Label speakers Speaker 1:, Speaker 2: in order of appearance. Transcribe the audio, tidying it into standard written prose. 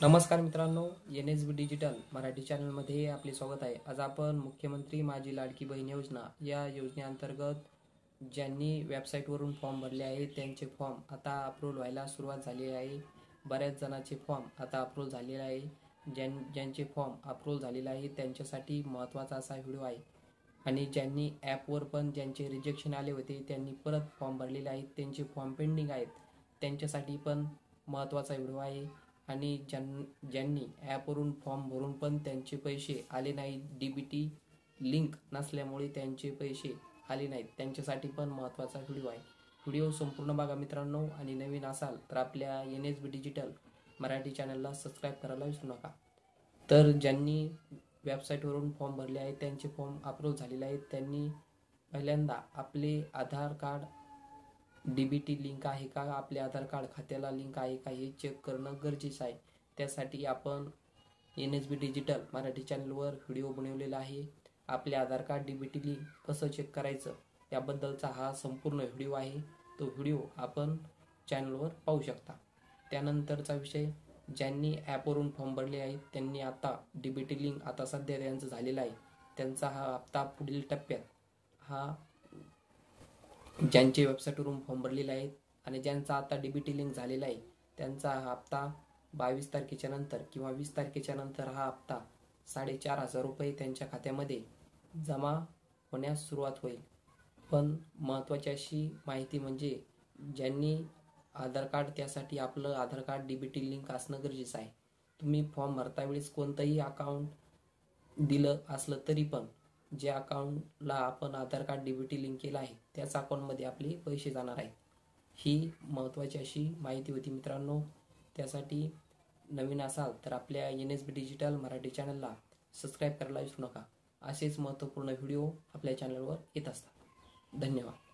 Speaker 1: नमस्कार मित्रांनो, NSB digital Marathi चॅनलमध्ये आपले स्वागत आहे। आज आपण मुख्यमंत्री माझी लाडकी बहीण योजना या योजनेअंतर्गत ज्यांनी वेबसाईटवरून फॉर्म भरले आहेत त्यांचे फॉर्म आता अप्रूव्ह व्हायला सुरुवात झाली आहे। बऱ्याच जणांचे फॉर्म आता अप्रूव्ह झालेले आहे। ज्यांचे फॉर्म अप्रूव्ह झालेले आहे त्यांच्यासाठी महत्त्वाचा असा व्हिडिओ आहे। आणि ज्यांनी ॲपवर पण ज्यांचे रिजेक्शन आले होते त्यांनी परत फॉर्म भरलेले आहेत, त्यांचे फॉर्म पेंडिंग आहेत, त्यांच्यासाठी पण महत्त्वाचा व्हिडिओ आहे। आणि ज्यांनी ॲपवरून फॉर्म भरून पण त्यांचे पैसे आले नाहीत, DBT लिंक नसल्यामुळे त्यांचे पैसे आले नाहीत, त्यांच्यासाठी पण महत्त्वाचा व्हिडिओ आहे। व्हिडिओ संपूर्ण बघा मित्रांनो, आणि नवीन असाल तर आपल्या NSB डिजिटल मराठी चॅनलला सबस्क्राईब करायला विसरू नका। तर ज्यांनी वेबसाईटवरून फॉर्म भरले आहेत त्यांचे फॉर्म अप्रूव्ह झालेले आहेत, त्यांनी पहिल्यांदा आपले आधार कार्ड DBT लिंक आहे का, आपले आधार कार्ड खात्याला लिंक आहे का हे चेक करणं गरजेचं आहे। त्यासाठी आपण NSB डिजिटल मराठी चॅनलवर व्हिडिओ बनवलेला आहे। आपले आधार कार्ड DBT लिंक कसं चेक करायचं याबद्दलचा हा संपूर्ण व्हिडिओ आहे। तो व्हिडिओ आपण चॅनलवर पाहू शकता। त्यानंतरचा विषय, ज्यांनी ॲपवरून फॉर्म भरले आहेत त्यांनी आता DBT लिंक आता सध्या त्यांचं झालेला आहे, त्यांचा हा हप्ता पुढील टप्प्यात हा ज्यांचे वेबसाईटवरून फॉर्म भरलेले आहेत आणि ज्यांचा आता DBT लिंक झालेला आहे त्यांचा हा हप्ता 22 तारखेच्या नंतर किंवा 20 तारखेच्या नंतर हा हप्ता 4,500 रुपये त्यांच्या खात्यामध्ये जमा होण्यास सुरुवात होईल। पण महत्त्वाची अशी माहिती म्हणजे ज्यांनी आधार कार्ड, त्यासाठी आपलं आधार कार्ड DBT लिंक असणं गरजेचं आहे। तुम्ही फॉर्म भरता वेळेस कोणतंही अकाउंट दिलं असलं तरी पण ज्या अकाउंटला आपण आधार कार्ड DBT लिंक केलं आहे त्याच अकाउंटमध्ये आपले पैसे जाणार आहेत। ही महत्त्वाची अशी माहिती होती मित्रांनो। त्यासाठी नवीन असाल तर आपल्या NSB डिजिटल मराठी चॅनलला सबस्क्राईब करायला विसरू नका। असेच महत्त्वपूर्ण व्हिडिओ आपल्या चॅनलवर येत असतात। धन्यवाद।